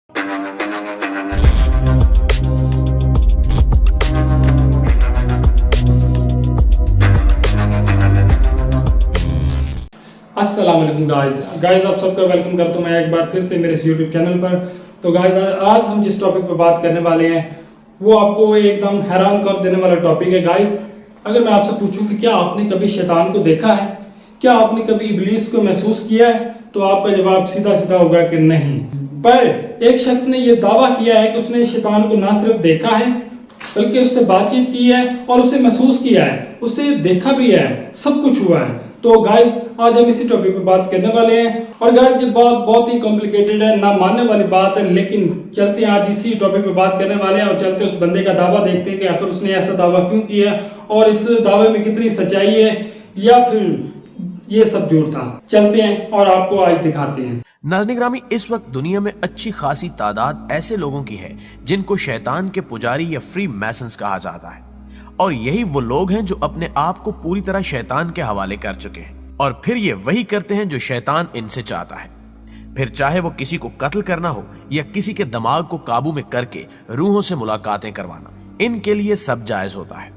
अस्सलाम वालेकुम गाइस आप सबका वेलकम करता हूँ मैं एक बार फिर से मेरे इस यूट्यूब चैनल पर। तो गाइस आज हम जिस टॉपिक पर बात करने वाले हैं वो आपको एकदम हैरान कर देने वाला टॉपिक है। गाइस अगर मैं आपसे पूछूं कि क्या आपने कभी शैतान को देखा है, क्या आपने कभी इब्लीस को महसूस किया है, तो आपका जवाब सीधा सीधा होगा कि नहीं। पर एक शख्स ने यह दावा किया है कि उसने शैतान को ना सिर्फ देखा है बल्कि उससे बातचीत की है और उसे महसूस किया है, उसे देखा भी है, सब कुछ हुआ है। तो गाइस आज हम इसी टॉपिक पे बात करने वाले हैं। और गाइस ये बात बहुत ही कॉम्प्लिकेटेड है, ना मानने वाली बात है, लेकिन चलते हैं आज इसी टॉपिक पे बात करने वाले हैं और चलते उस बंदे का दावा देखते हैं कि आखिर उसने ऐसा दावा क्यों किया और इस दावे में कितनी सच्चाई है या फिर ये सब झूठ था। चलते हैं और आपको आज दिखाते हैं। नाज़रीन ग्रामी, इस वक्त दुनिया में अच्छी खासी तादाद ऐसे लोगों की है जिनको शैतान के पुजारी या फ्री मैसन्स कहा जाता है, और यही वो लोग हैं जो अपने आप को पूरी तरह शैतान के हवाले कर चुके हैं और फिर ये वही करते हैं जो शैतान इनसे चाहता है। फिर चाहे वो किसी को कत्ल करना हो या किसी के दिमाग को काबू में करके रूहों से मुलाकातें करवाना, इनके लिए सब जायज होता है।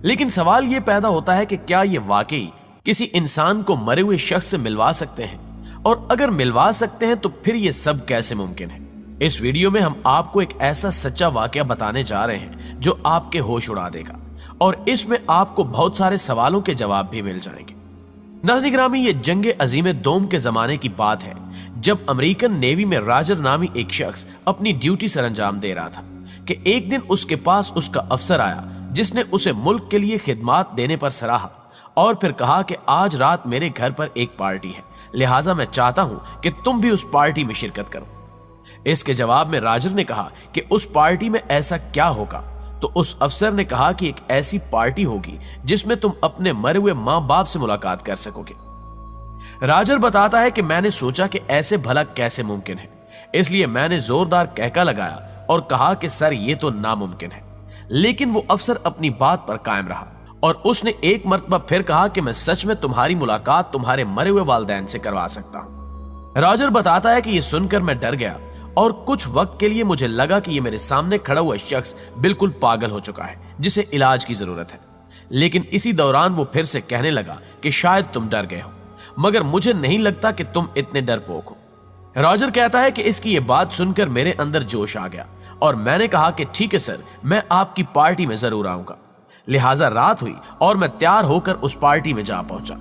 लेकिन सवाल ये पैदा होता है कि क्या ये वाकई किसी इंसान को मरे हुए शख्स से मिलवा सकते हैं, और अगर मिलवा सकते हैं तो फिर ये सब कैसे मुमकिन है। इस वीडियो में हम आपको एक ऐसा सच्चा वाकया बताने जा रहे हैं जो आपके होश उड़ा देगा, और इसमें आपको बहुत सारे सवालों के जवाब भी मिल जाएंगे। नाज़रीन ग्रामी, ये जंगे अजीम दोम के जमाने की बात है जब अमेरिकन नेवी में राजर नामी एक शख्स अपनी ड्यूटी सरंजाम दे रहा था कि एक दिन उसके पास उसका अफसर आया जिसने उसे मुल्क के लिए खिदमात देने पर सराहा और फिर कहा कि आज रात मेरे घर पर एक पार्टी है, लिहाजा मैं चाहता हूं कि तुम भी उस पार्टी में शिरकत करो। इसके जवाब में राजर ने कहा कि उस पार्टी में ऐसा क्या होगा, तो उस अफसर ने कहा कि एक ऐसी पार्टी होगी जिसमें तुम अपने मरे हुए माँ बाप से मुलाकात कर सकोगे। राजर बताता है कि मैंने सोचा कि ऐसे भला कैसे मुमकिन है, इसलिए मैंने जोरदार कहका लगाया और कहा कि सर ये तो नामुमकिन है। लेकिन वो अफसर अपनी बात पर कायम रहा और उसने एक मर्तबा फिर कहा कि मैं सच में तुम्हारी मुलाकात तुम्हारे मरे हुए वालिदैन से करवा सकता हूं। राजर बताता है कि यह सुनकर मैं डर गया और कुछ वक्त के लिए मुझे लगा कि यह मेरे सामने खड़ा हुआ शख्स बिल्कुल पागल हो चुका है जिसे इलाज की जरूरत है। लेकिन इसी दौरान वो फिर से कहने लगा कि शायद तुम डर गए हो, मगर मुझे नहीं लगता कि तुम इतने डरपोक हो। राजर कहता है कि इसकी ये बात सुनकर मेरे अंदर जोश आ गया और मैंने कहा कि ठीक है सर, मैं आपकी पार्टी में जरूर आऊंगा। लिहाजा रात हुई और मैं तैयार होकर उस पार्टी में जा पहुंचा,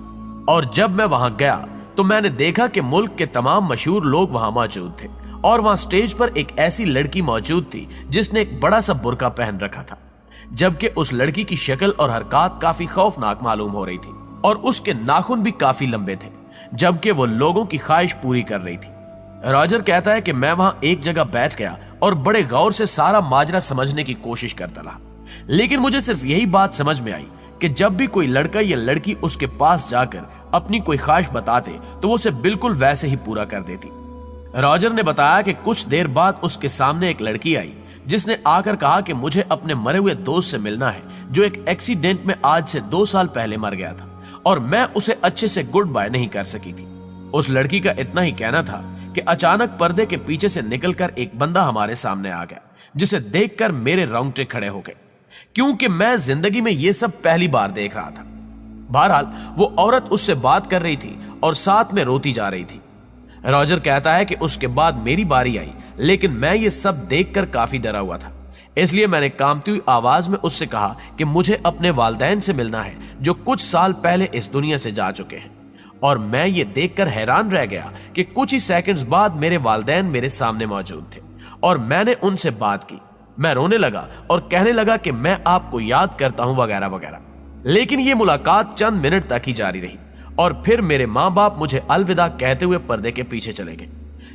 और जब मैं वहां गया तो मैंने देखा कि मुल्क के तमाम मशहूर लोग वहां मौजूद थे और वहां स्टेज पर एक ऐसी लड़की मौजूद थी जिसने एक बड़ा सा बुर्का पहन रखा था, जबकि उस लड़की की शक्ल और हरकत काफी खौफनाक मालूम हो रही थी और उसके नाखून भी काफी लंबे थे, जबकि वो लोगों की ख्वाहिश पूरी कर रही थी। रॉजर कहता है कि मैं वहां एक जगह बैठ गया और बड़े गौर से सारा माजरा समझने की कोशिश करता रहा, लेकिन मुझे सिर्फ यही बात समझ में आई कि जब भी कोई लड़का या लड़की उसके पास जाकर अपनी कोई ख्वाहिश बताते तो वो उसे बिल्कुल वैसे ही पूरा कर देती। रॉजर ने बताया कि कुछ देर बाद उसके सामने एक लड़की आई जिसने आकर कहा कि मुझे अपने मरे हुए दोस्त से मिलना है जो एक एक्सीडेंट में आज से 2 साल पहले मर गया था, और मैं उसे अच्छे से गुड बाय नहीं कर सकी थी। उस लड़की का इतना ही कहना था कि अचानक पर्दे के पीछे से निकलकर एक बंदा हमारे सामने आ गया जिसे देखकर मेरे रोंगटे खड़े हो गए, क्योंकि मैं जिंदगी में ये सब पहली बार देख रहा था। बहरहाल वो औरत उससे बात कर रही थी और साथ में रोती जा रही थी। रॉजर कहता है कि उसके बाद मेरी बारी आई, लेकिन मैं ये सब देखकर काफी डरा हुआ था, इसलिए मैंने कांपती हुई आवाज में उससे कहा कि मुझे अपने वालिदैन से मिलना है जो कुछ साल पहले इस दुनिया से जा चुके हैं। और मैं ये देखकर हैरान रह गया कि कुछ ही सेकंड्स बाद मेरे वालिदैन मेरे सामने मौजूद थे और मैंने उनसे बात की। मैं रोने लगा और कहने लगा कि मैं आपको याद करता हूं वगैरह वगैरह, लेकिन ये मुलाकात चंद मिनट तक ही जारी रही और फिर मेरे माँ बाप मुझे अलविदा कहते हुए पर्दे के पीछे चले गए।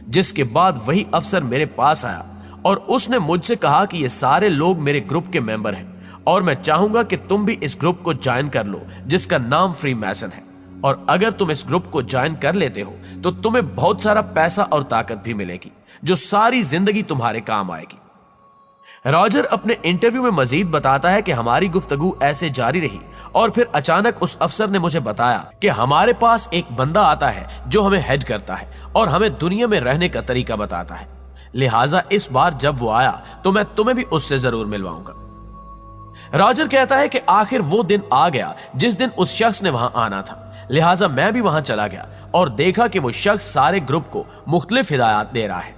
जिसके बाद वही अफसर मेरे पास आया और उसने मुझसे कहा कि ये सारे लोग मेरे ग्रुप के मेंबर हैं और मैं चाहूंगा कि तुम भी इस ग्रुप को ज्वाइन कर लो जिसका नाम फ्री मैसन है, और अगर तुम इस ग्रुप को ज्वाइन कर लेते हो तो तुम्हें बहुत सारा पैसा और ताकत भी मिलेगी जो सारी जिंदगी तुम्हारे काम आएगी। रॉजर अपने इंटरव्यू में मजीद बताता है कि हमारी गुफ्तगू ऐसे जारी रही और फिर अचानक उस अफसर ने मुझे बताया कि हमारे पास एक बंदा आता है जो हमें हेड करता है और हमें दुनिया में रहने का तरीका बताता है, लिहाजा इस बार जब वो आया तो मैं तुम्हें भी उससे जरूर मिलवाऊंगा। रॉजर कहता है कि आखिर वो दिन आ गया जिस दिन उस शख्स ने वहां आना था, लिहाजा मैं भी वहां चला गया और देखा कि वो शख्स सारे ग्रुप को मुख्तलिफ हिदायत दे रहा है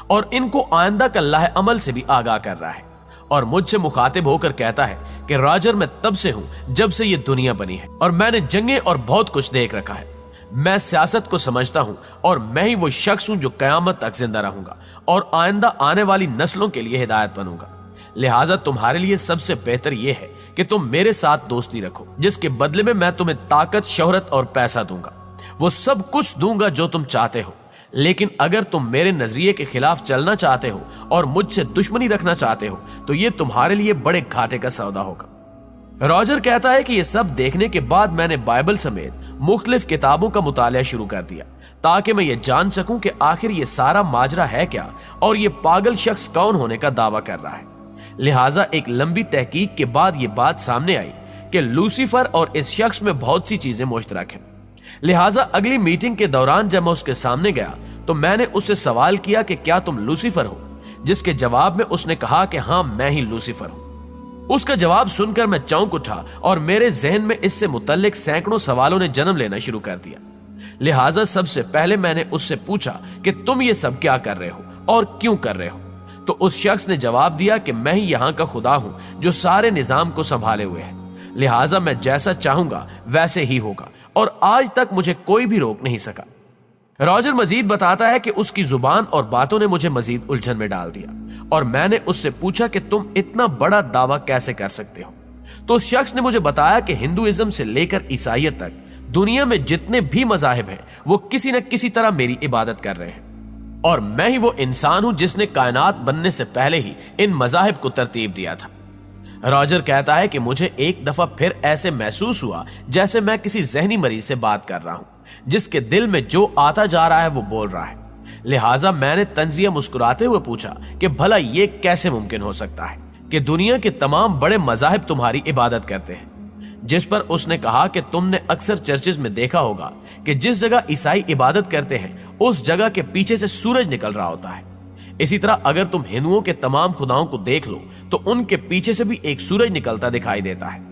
और इनको आइंदा कल्लाह अमल से भी आगाह कर रहा है, और मुझसे मुखातिब होकर कहता है कि रॉजर मैं तब से हूं जब से ये दुनिया बनी है और मैंने जंगे और बहुत कुछ देख रखा है। मैं सियासत को समझता हूं और मैं ही वो शख्स हूं जो कयामत तक जिंदा रहूंगा और आइंदा आने वाली नस्लों के लिए हिदायत बनूंगा। लिहाजा तुम्हारे लिए सबसे बेहतर यह है कि तुम मेरे साथ दोस्ती रखो, जिसके बदले में मैं तुम्हें ताकत, शोहरत और पैसा दूंगा। वो सब कुछ दूंगा जो तुम चाहते हो, लेकिन अगर तुम मेरे नजरिए के खिलाफ चलना चाहते हो और मुझसे दुश्मनी रखना चाहते हो तो ये तुम्हारे लिए बड़े घाटे का सौदा होगा। रॉजर कहता है कि ये सब देखने के बाद मैंने बाइबल समेत मुख्तलिफ किताबों का मुतालिया शुरू कर दिया ताकि मैं ये जान सकूं कि आखिर ये सारा माजरा है क्या और ये पागल शख्स कौन होने का दावा कर रहा है। लिहाजा एक लंबी तहकीक के बाद ये बात सामने आई कि लूसीफर और इस शख्स में बहुत सी चीजें मुश्तरक हैं। लिहाजा अगली मीटिंग के दौरान जब मैं उसके सामने गया तो मैंने उससे सवाल किया कि क्या तुम लूसीफर हो, जिसके जवाब में उसने कहा कि हाँ मैं ही लूसीफर हूं। उसका जवाब सुनकर मैं चौंक उठा और मेरे जहन में इससे मुतल्लिक सैकड़ों सवालों ने जन्म लेना शुरू कर दिया। लिहाजा सबसे पहले मैंने उससे पूछा कि तुम ये सब क्या कर रहे हो और क्यों कर रहे हो, तो उस शख्स ने जवाब दिया कि मैं ही यहाँ का खुदा हूं जो सारे निजाम को संभाले हुए है, लिहाजा मैं जैसा चाहूंगा वैसे ही होगा और आज तक मुझे कोई भी रोक नहीं सका। रॉजर मजीद बताता है कि उसकी जुबान और बातों ने मुझे मजीद उलझन में डाल दिया और मैंने उससे पूछा कि तुम इतना बड़ा दावा कैसे कर सकते हो, तो उस शख्स ने मुझे बताया कि हिंदुइज्म से लेकर ईसाइयत तक दुनिया में जितने भी मजाहिब हैं वो किसी न किसी तरह मेरी इबादत कर रहे हैं और मैं ही वो इंसान हूं जिसने कायनात बनने से पहले ही इन मजाहिब को तरतीब दिया था। रॉजर कहता है कि मुझे एक दफा फिर ऐसे महसूस हुआ जैसे मैं किसी जहनी मरीज से बात कर रहा हूं जिसके दिल में जो आता जा रहा है वो बोल रहा है। लिहाजा मैंने तंजिया मुस्कुराते हुए पूछा कि भला ये कैसे मुमकिन हो सकता है कि दुनिया के तमाम बड़े मजाहिब तुम्हारी इबादत करते हैं, जिस पर उसने कहा कि तुमने अक्सर चर्चेज में देखा होगा कि जिस जगह ईसाई इबादत करते हैं उस जगह के पीछे से सूरज निकल रहा होता है। इसी तरह अगर तुम हिंदुओं के तमाम खुदाओं को देख लो तो उनके पीछे से भी एक सूरज निकलता दिखाई देता है।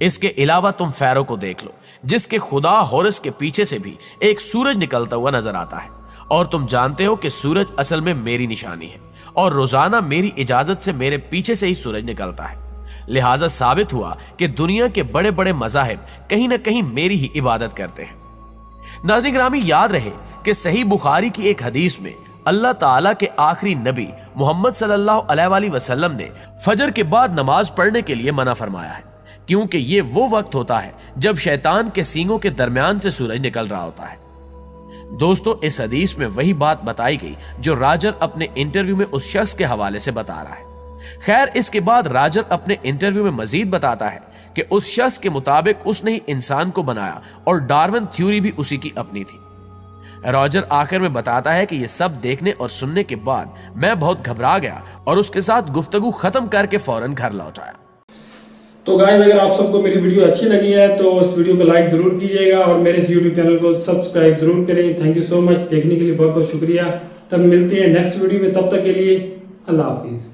इसके अलावा तुम फैरो को देख लो जिसके खुदा हॉरस के पीछे से भी एक सूरज निकलता हुआ नजर आता है और तुम जानते हो कि सूरज असल में मेरी निशानी है और रोजाना मेरी इजाजत से मेरे पीछे से ही सूरज निकलता है। लिहाजा साबित हुआ कि दुनिया के बड़े बड़े मजाहिब कहीं ना कहीं मेरी ही इबादत करते हैं। नाज़रीन गिरामी, याद रहे कि सही बुखारी की एक हदीस में अल्लाह ताला के आखिरी नबी मोहम्मद सल्लल्लाहु अलैहि वसल्लम ने फजर के बाद नमाज पढ़ने के लिए मना फरमाया है, क्योंकि ये वो वक्त होता है जब शैतान के सींगों के दरमियान से सूरज निकल रहा होता है। दोस्तों, इस हदीस में वही बात बताई गई जो राजर अपने इंटरव्यू में उस शख्स के हवाले से बता रहा है। खैर, इसके बाद राजर अपने इंटरव्यू में मजीद बताता है कि उस शख्स के मुताबिक उसने ही इंसान को बनाया और डार्विन थ्योरी भी उसी की अपनी थी। रॉजर आखिर में बताता है कि ये सब देखने और सुनने के बाद मैं बहुत घबरा गया और उसके साथ गुफ्तगू खत्म करके फौरन घर लौट आया। तो गाइस, अगर आप सबको मेरी वीडियो अच्छी लगी है तो इस वीडियो को लाइक जरूर कीजिएगा और मेरे इस यूट्यूब चैनल को सब्सक्राइब जरूर करें। थैंक यू सो मच, देखने के लिए बहुत बहुत शुक्रिया। तब मिलते हैं नेक्स्ट वीडियो में, तब तक के लिए अल्लाह हाफिज।